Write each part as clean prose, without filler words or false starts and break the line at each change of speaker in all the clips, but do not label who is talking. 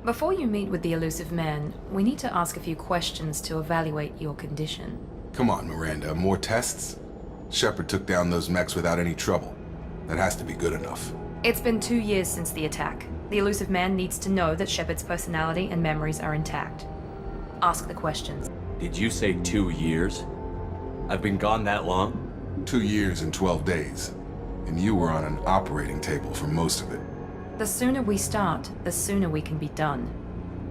Before you meet with the elusive man, we need to ask a few questions to evaluate your condition.
Come on, Miranda, more tests? Shepard took down those mechs without any trouble. That has to be good enough.
It's been 2 years since the attack. The elusive man needs to know that Shepard's personality and memories are intact. Ask the questions.
Did you say 2 years? I've been gone that long?
2 years and 12 days. And you were on an operating table for most of it.
The sooner we start, the sooner we can be done.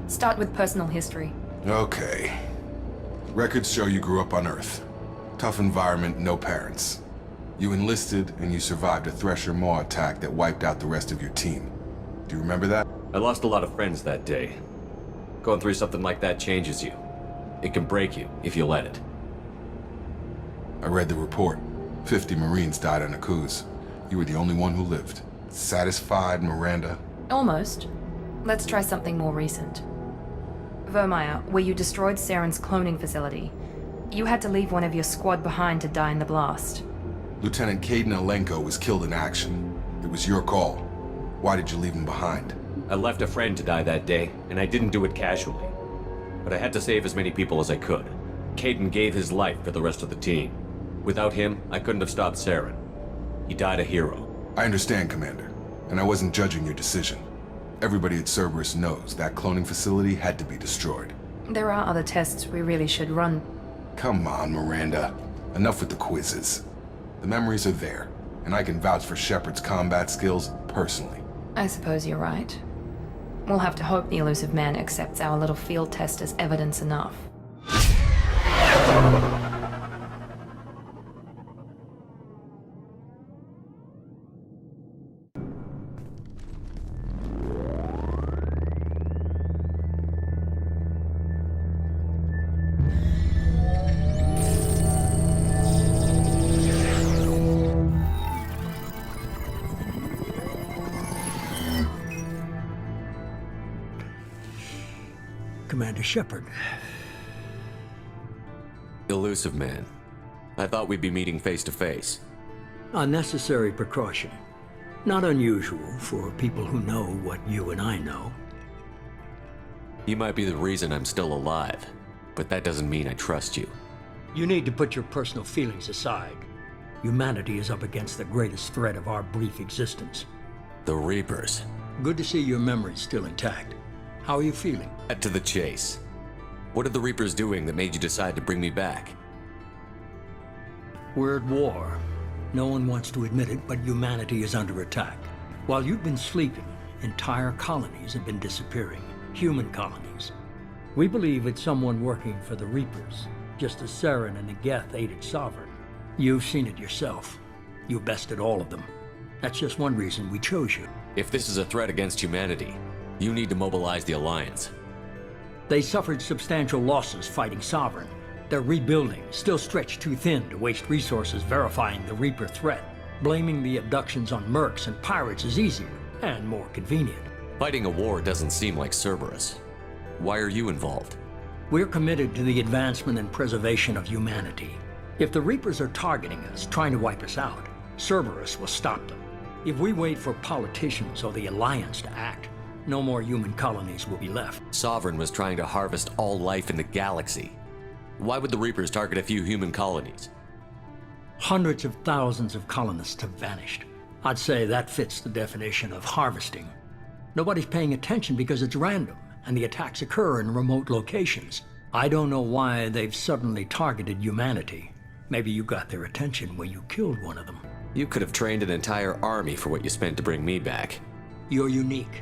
Start with personal history.
Okay. Records show you grew up on Earth. Tough environment, no parents. You enlisted and you survived a Thresher Maw attack that wiped out the rest of your team. Do you remember that?
I lost a lot of friends that day. Going through something like that changes you. It can break you if you let it.
I read the report. 50 Marines died on Akuz. You were the only one who lived. Satisfied, Miranda?
Almost. Let's try something more recent. Vermeer, where you destroyed Saren's cloning facility. You had to leave one of your squad behind to die in the blast.
Lieutenant Caden Alenko was killed in action. It was your call. Why did you leave him behind?
I left a friend to die that day, and I didn't do it casually. But I had to save as many people as I could. Caden gave his life for the rest of the team. Without him, I couldn't have stopped Saren. He died a hero.
I understand, Commander. And I wasn't judging your decision. Everybody at Cerberus knows that cloning facility had to be destroyed.
There are other tests we really should run.
Come on, Miranda. Enough with the quizzes. The memories are there, and I can vouch for Shepard's combat skills personally.
I suppose you're right. We'll have to hope the elusive man accepts our little field test as evidence enough.
Commander Shepard.
Elusive man. I thought we'd be meeting face to face.
Unnecessary precaution. Not unusual for people who know what you and I know.
You might be the reason I'm still alive, but that doesn't mean I trust you.
You need to put your personal feelings aside. Humanity is up against the greatest threat of our brief existence.
The Reapers.
Good to see your memories still intact. How are you feeling?
Cut to the chase. What are the Reapers doing that made you decide to bring me back?
We're at war. No one wants to admit it, but humanity is under attack. While you've been sleeping, entire colonies have been disappearing. Human colonies. We believe it's someone working for the Reapers, just as Saren and the Geth aided Sovereign. You've seen it yourself. You bested all of them. That's just one reason we chose you.
If this is a threat against humanity, you need to mobilize the Alliance.
They suffered substantial losses fighting Sovereign. They're rebuilding, still stretched too thin to waste resources verifying the Reaper threat. Blaming the abductions on mercs and pirates is easier and more convenient.
Fighting a war doesn't seem like Cerberus. Why are you involved?
We're committed to the advancement and preservation of humanity. If the Reapers are targeting us, trying to wipe us out, Cerberus will stop them. If we wait for politicians or the Alliance to act, no more human colonies will be left.
Sovereign was trying to harvest all life in the galaxy. Why would the Reapers target a few human colonies?
Hundreds of thousands of colonists have vanished. I'd say that fits the definition of harvesting. Nobody's paying attention because it's random, and the attacks occur in remote locations. I don't know why they've suddenly targeted humanity. Maybe you got their attention when you killed one of them.
You could have trained an entire army for what you spent to bring me back.
You're unique.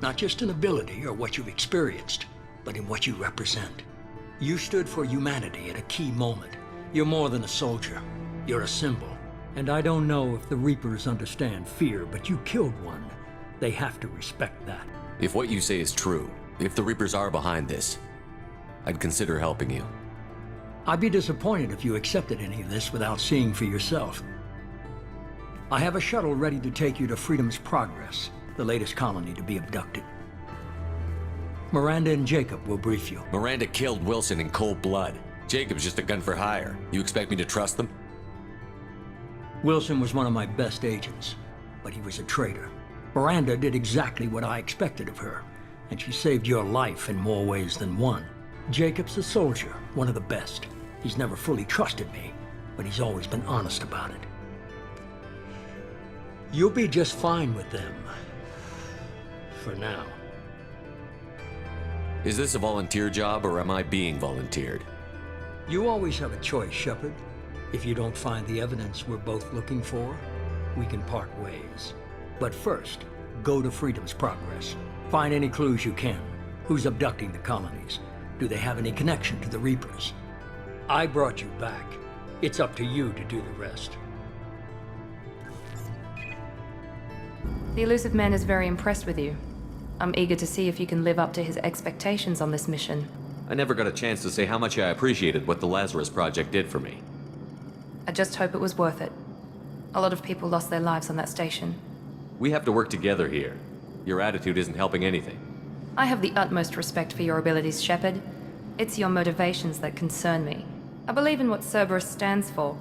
Not just in ability or what you've experienced, but in what you represent. You stood for humanity at a key moment. You're more than a soldier. You're a symbol. And I don't know if the Reapers understand fear, but you killed one. They have to respect that.
If what you say is true, if the Reapers are behind this, I'd consider helping you.
I'd be disappointed if you accepted any of this without seeing for yourself. I have a shuttle ready to take you to Freedom's Progress, the latest colony to be abducted. Miranda and Jacob will brief you.
Miranda killed Wilson in cold blood. Jacob's just a gun for hire. You expect me to trust them?
Wilson was one of my best agents, but he was a traitor. Miranda did exactly what I expected of her. and she saved your life in more ways than one. Jacob's a soldier, one of the best. He's never fully trusted me, but he's always been honest about it. You'll be just fine with them. For now.
Is this a volunteer job, or am I being volunteered?
You always have a choice, Shepard. If you don't find the evidence we're both looking for, we can part ways. But first, go to Freedom's Progress. Find any clues you can. Who's abducting the colonies? Do they have any connection to the Reapers? I brought you back. It's up to you to do the rest.
The elusive man is very impressed with you. I'm eager to see if you can live up to his expectations on this mission.
I never got a chance to say how much I appreciated what the Lazarus Project did for me.
I just hope it was worth it. A lot of people lost their lives on that station.
We have to work together here. Your attitude isn't helping anything.
I have the utmost respect for your abilities, Shepard. It's your motivations that concern me. I believe in what Cerberus stands for.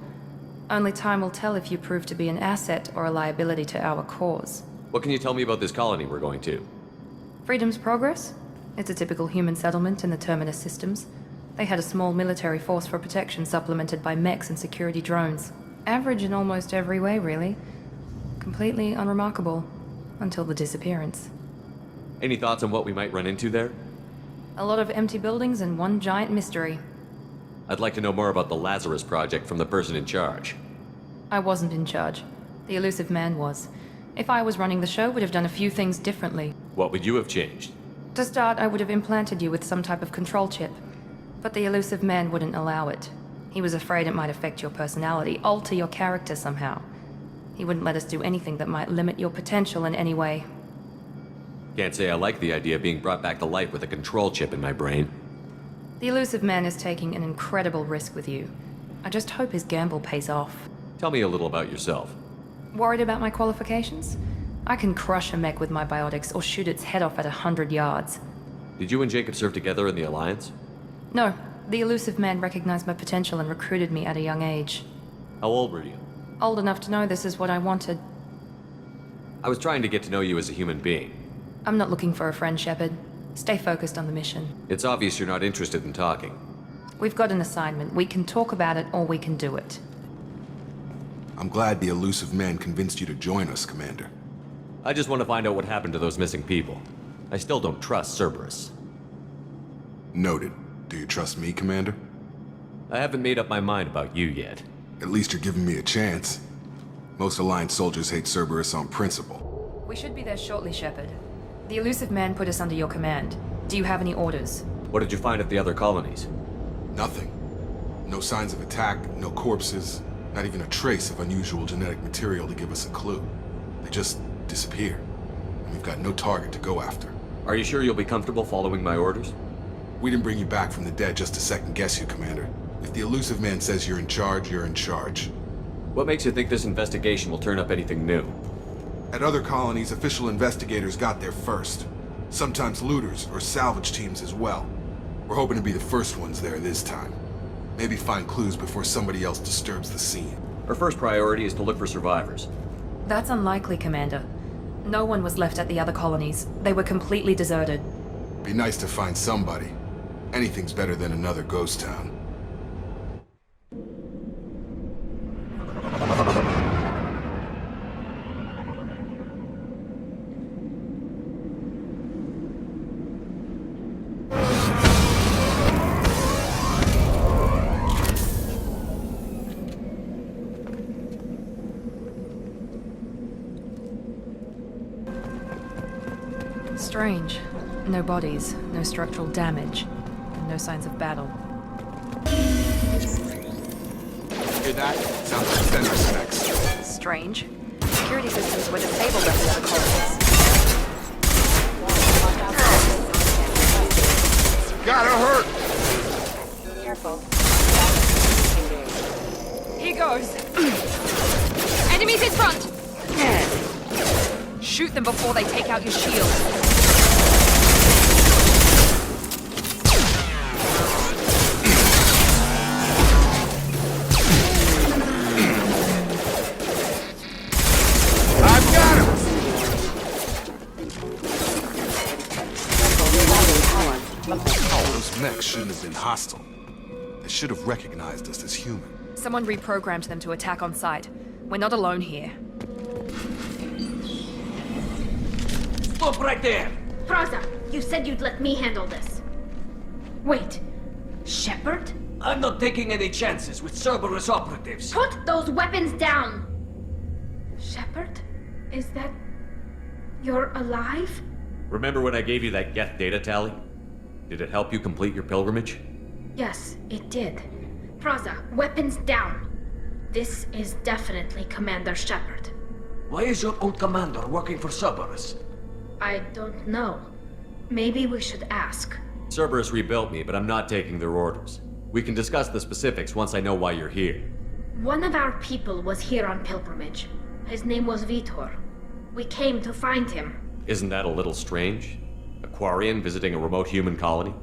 Only time will tell if you prove to be an asset or a liability to our cause.
What can you tell me about this colony we're going to?
Freedom's Progress? It's a typical human settlement in the Terminus systems. They had a small military force for protection supplemented by mechs and security drones. Average in almost every way, really. Completely unremarkable. Until the disappearance.
Any thoughts on what we might run into there?
A lot of empty buildings and one giant mystery.
I'd like to know more about the Lazarus Project from the person in charge.
I wasn't in charge. The elusive man was. If I was running the show, would have done a few things differently.
What would you have changed?
To start, I would have implanted you with some type of control chip. But the elusive man wouldn't allow it. He was afraid it might affect your personality, alter your character somehow. He wouldn't let us do anything that might limit your potential in any way.
Can't say I like the idea of being brought back to life with a control chip in my brain.
The elusive man is taking an incredible risk with you. I just hope his gamble pays off.
Tell me a little about yourself.
Worried about my qualifications? I can crush a mech with my biotics or shoot its head off at 100 yards.
Did you and Jacob serve together in the Alliance?
No, the elusive man recognized my potential and recruited me at a young age.
How old were you?
Old enough to know this is what I wanted.
I was trying to get to know you as a human being.
I'm not looking for a friend, Shepard. Stay focused on the mission.
It's obvious you're not interested in talking.
We've got an assignment. We can talk about it or we can do it.
I'm glad the elusive man convinced you to join us, Commander.
I just want to find out what happened to those missing people. I still don't trust Cerberus.
Noted. Do you trust me, Commander?
I haven't made up my mind about you yet.
At least you're giving me a chance. Most Alliance soldiers hate Cerberus on principle.
We should be there shortly, Shepard. The elusive man put us under your command. Do you have any orders?
What did you find at the other colonies?
Nothing. No signs of attack, no corpses, not even a trace of unusual genetic material to give us a clue. They just disappear. And we've got no target to go after.
Are you sure you'll be comfortable following my orders?
We didn't bring you back from the dead just to second-guess you, Commander. If the elusive man says you're in charge, you're in charge.
What makes you think this investigation will turn up anything new?
At other colonies, official investigators got there first. Sometimes looters or salvage teams as well. We're hoping to be the first ones there this time. Maybe find clues before somebody else disturbs the scene.
Our first priority is to look for survivors.
That's unlikely, Commander. No one was left at the other colonies. They were completely deserted.
Be nice to find somebody. Anything's better than another ghost town.
Strange. No bodies, no structural damage, and no signs of battle.
Hear that? Sounds like sensor specs.
Strange. Security systems were disabled at the other colonies.
Gotta hurt!
Careful.
Here goes! Enemies in front! Shoot them before they take out your shield.
shouldn't have been hostile. They should have recognized us as human.
Someone reprogrammed them to attack on sight. We're not alone here.
Stop right there!
Praza, you said you'd let me handle this. Wait, Shepard?
I'm not taking any chances with Cerberus operatives.
Put those weapons down! Shepard? Is that... You're alive?
Remember when I gave you that Geth data tally? Did it help you complete your pilgrimage?
Yes, it did. Praza, weapons down. This is definitely Commander Shepard.
Why is your old commander working for Cerberus?
I don't know. Maybe we should ask.
Cerberus rebuilt me, but I'm not taking their orders. We can discuss the specifics once I know why you're here.
One of our people was here on pilgrimage. His name was Vitor. We came to find him.
Isn't that a little strange? A Quarian visiting a remote human colony?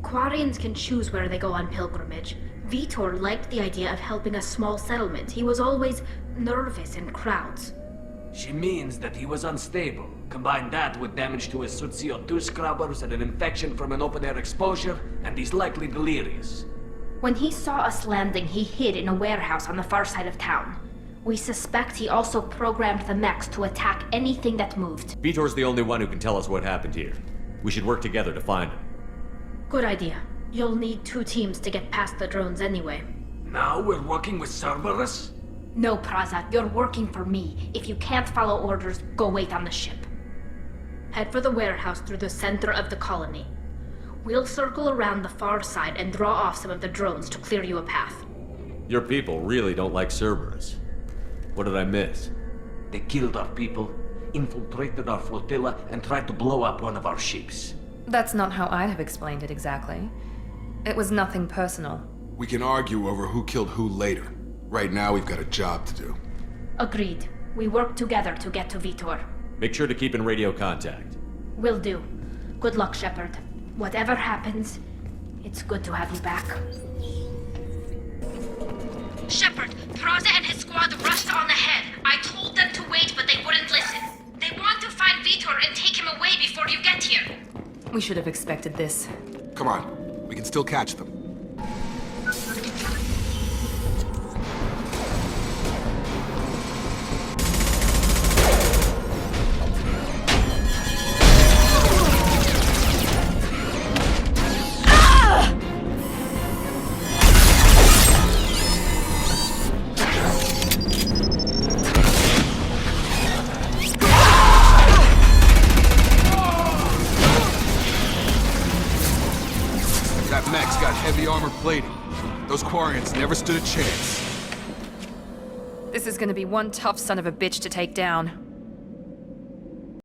Quarians can choose where they go on pilgrimage. Vitor liked the idea of helping a small settlement. He was always nervous in crowds.
She means that he was unstable. Combine that with damage to his CO2 scrubbers and an infection from an open-air exposure, and he's likely delirious.
When he saw us landing, he hid in a warehouse on the far side of town. We suspect he also programmed the mechs to attack anything that moved.
Vitor's the only one who can tell us what happened here. We should work together to find him.
Good idea. You'll need 2 teams to get past the drones anyway.
Now we're working with Cerberus?
No, Praza, you're working for me. If you can't follow orders, go wait on the ship. Head for the warehouse through the center of the colony. We'll circle around the far side and draw off some of the drones to clear you a path.
Your people really don't like Cerberus. What did I miss?
They killed our people, infiltrated our flotilla, and tried to blow up one of our ships.
That's not how I'd have explained it exactly. It was nothing personal.
We can argue over who killed who later. Right now, we've got a job to do.
Agreed. We work together to get to Vitor.
Make sure to keep in radio contact.
Will do. Good luck, Shepard. Whatever happens, it's good to have you back. Shepard, Praza and his squad rushed on ahead. I told them to wait, but they wouldn't listen. They want to find Vitor and take him away before you get here.
We should have expected this.
Come on, we can still catch them. That mech's got heavy armor plating. Those Quarians never stood a chance.
This is gonna be one tough son of a bitch to take down.